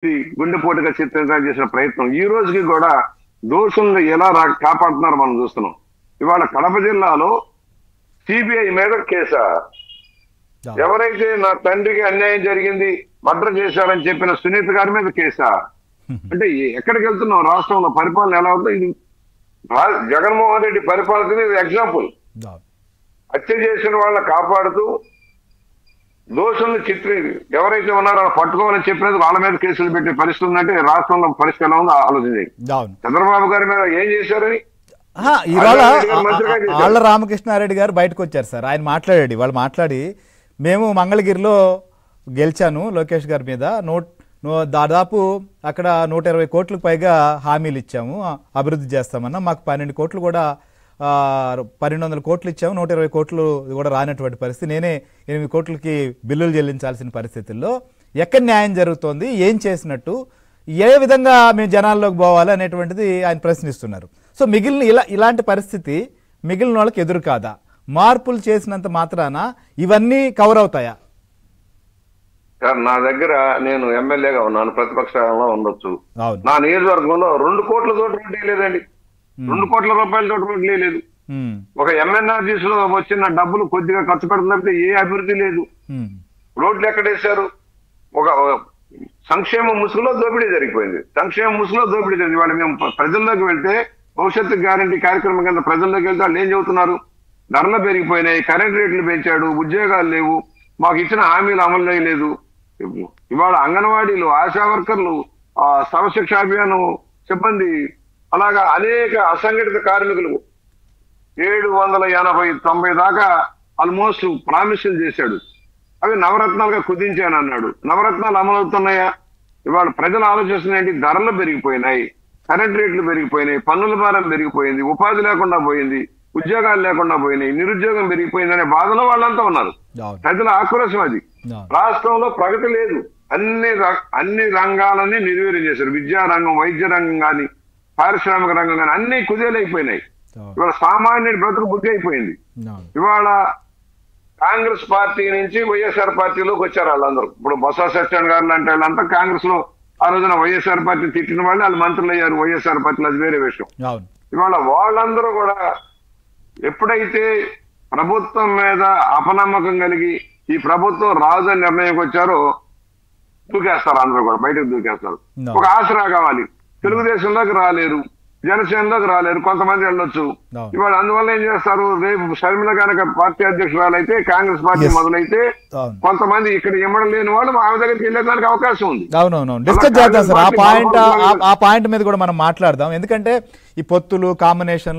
గుండెపోటుగా చిత్రించడానికి చేసిన ప్రయత్నం ఈ రోజుకి కూడా దోషులను ఎలా కాపాడుతున్నారో మనం చూస్తున్నాం. ఇవాళ కడప జిల్లాలో సిబిఐ మీద కేసా, ఎవరైతే నా తండ్రికి అన్యాయం జరిగింది మర్డర్ చేశారని చెప్పిన సునీత గారి మీద కేసా. అంటే ఎక్కడికి వెళ్తున్నాం? రాష్ట్రంలో పరిపాలన ఎలా ఉందో ఇది జగన్మోహన్ రెడ్డి పరిపాలన ఎగ్జాంపుల్. హత్య చేసిన వాళ్ళని కాపాడుతూ దోషులను ఎవరైతే ఉన్నారో పట్టుకోవాలని చెప్పినది వాళ్ళ మీద కేసులు పెట్టే పరిస్థితి ఉందంటే రాష్ట్రంలో పరిస్థితి ఎలా ఉందో ఆలోచించండి. చంద్రబాబు గారి మీద ఏం చేశారని ఇవాళ ఆళ్ల రామకృష్ణారెడ్డి గారు బయటకు వచ్చారు సార్. ఆయన మాట్లాడాడు, వాళ్ళు మాట్లాడి మేము మంగళగిరిలో గెలిచాను లోకేష్ గారి మీద, దాదాపు అక్కడ 120 కోట్లకు పైగా హామీలు ఇచ్చాము, అభివృద్ధి చేస్తామన్నా, మాకు 12 కోట్లు కూడా 1200 కోట్లు ఇచ్చాము, 120 కోట్లు కూడా రానటువంటి పరిస్థితి, నేనే 8 కోట్లకి బిల్లులు చెల్లించాల్సిన పరిస్థితుల్లో ఎక్కడ న్యాయం జరుగుతోంది, ఏం చేసినట్టు, ఏ విధంగా మేము జనాల్లోకి పోవాలి అనేటువంటిది ఆయన ప్రశ్నిస్తున్నారు. సో మిగిలిన ఇలాంటి పరిస్థితి మిగిలిన వాళ్ళకి ఎదురు కాదా? మార్పులు చేసినంత మాత్రాన ఇవన్నీ కవర్ అవుతాయా? నా దగ్గర నేను ఎమ్మెల్యేగా ఉన్నాను, ప్రతిపక్షంలో ఉండొచ్చు. నా నియోజకవర్గంలో 2 కోట్ల తోటి రోడ్డు లేదండి, 2 కోట్ల రూపాయల తోటి రోడ్డు లేదు. ఒక ఎంఎన్ఆర్జీస్ లో వచ్చిన డబ్బులు కొద్దిగా ఖర్చు పెడుతున్నప్పుడు ఏ అభివృద్ధి లేదు. రోడ్లు ఎక్కడేశారు? ఒక సంక్షేమ ముసుగులో దోపిడీ జరిగిపోయింది. సంక్షేమ ముసుగులో దోపిడీ జరిగింది. వాళ్ళు మేము ప్రజల్లోకి వెళ్తే భవిష్యత్తు గ్యారంటీ కార్యక్రమం కింద ప్రజల్లోకి వెళ్తే వాళ్ళు ఏం చెబుతున్నారు? ధరలు పెరిగిపోయినాయి, కరెంట్ రేట్లు పెంచాడు, ఉద్యోగాలు లేవు, మాకు ఇచ్చిన హామీలు అమలు చేయలేదు. ఇవాళ అంగన్వాడీలు, ఆశా వర్కర్లు, సర్వశిక్ష అభియాన్ సిబ్బంది, అలాగా అనేక అసంఘటిత కార్మికులు 780-90 దాకా ఆల్మోస్ట్ ప్రామిసులు చేశాడు. అవి నవరత్నాలుగా కుదించాను అన్నాడు. నవరత్నాలు అమలవుతున్నాయా? ఇవాళ ప్రజలు ఆలోచిస్తున్న ఏంటి? ధరలు పెరిగిపోయినాయి, కరెంట్ రేట్లు పెరిగిపోయినాయి, పన్నుల భారం పెరిగిపోయింది, ఉపాధి లేకుండా పోయింది, ఉద్యోగాలు లేకుండా పోయినాయి, నిరుద్యోగం పెరిగిపోయింది అనే బాధలో వాళ్ళంతా ఉన్నారు. ప్రజల ఆక్రోశం అది. రాష్ట్రంలో ప్రగతి లేదు. అన్ని రంగాలని నిర్వీర్యం చేశారు. విద్యా రంగం, వైద్య రంగం కానీ, పారిశ్రామిక రంగం కానీ అన్ని కుదేలైపోయినాయి. ఇవాళ సామాన్యుడి బ్రతుకు బుద్ధి అయిపోయింది. ఇవాళ కాంగ్రెస్ పార్టీ నుంచి వైఎస్ఆర్ పార్టీలోకి వచ్చారు వాళ్ళందరూ. ఇప్పుడు బొత్స సత్యనారాయణ గారు లాంటి వాళ్ళంతా కాంగ్రెస్ లో ఆ రోజున వైఎస్ఆర్ పార్టీ తిట్టిన వాళ్ళు మంత్రులు అయ్యారు వైఎస్ఆర్ పార్టీలో, అది వేరే విషయం. ఇవాళ వాళ్ళందరూ కూడా ఎప్పుడైతే ప్రభుత్వం మీద అపనమ్మకం కలిగి ఈ ప్రభుత్వం రాజు నిర్ణయంకి వచ్చారో దూకేస్తారు, అందరూ కూడా బయటకు దూకేస్తారు. ఒక ఆసరా కావాలి, తెలుగుదేశంలోకి రాలేరు, జనసేనలోకి రాలేరు, కొంతమంది వెళ్ళొచ్చు. ఇవాళ అందువల్ల ఏం చేస్తారు? రేపు షర్మిల కనుక పార్టీ అధ్యక్షురాలు అయితే, కాంగ్రెస్ పార్టీ మొదలైతే కొంతమంది ఇక్కడ ఇమ్మడం లేని వాళ్ళు ఆమె దగ్గరికి వెళ్ళేదానికి అవకాశం ఉంది. అవునవును, డిస్కస్ చేద్దాం సార్. ఆ పాయింట్ మీద కూడా మనం మాట్లాడదాం. ఎందుకంటే ఈ పొత్తులు, కాంబినేషన్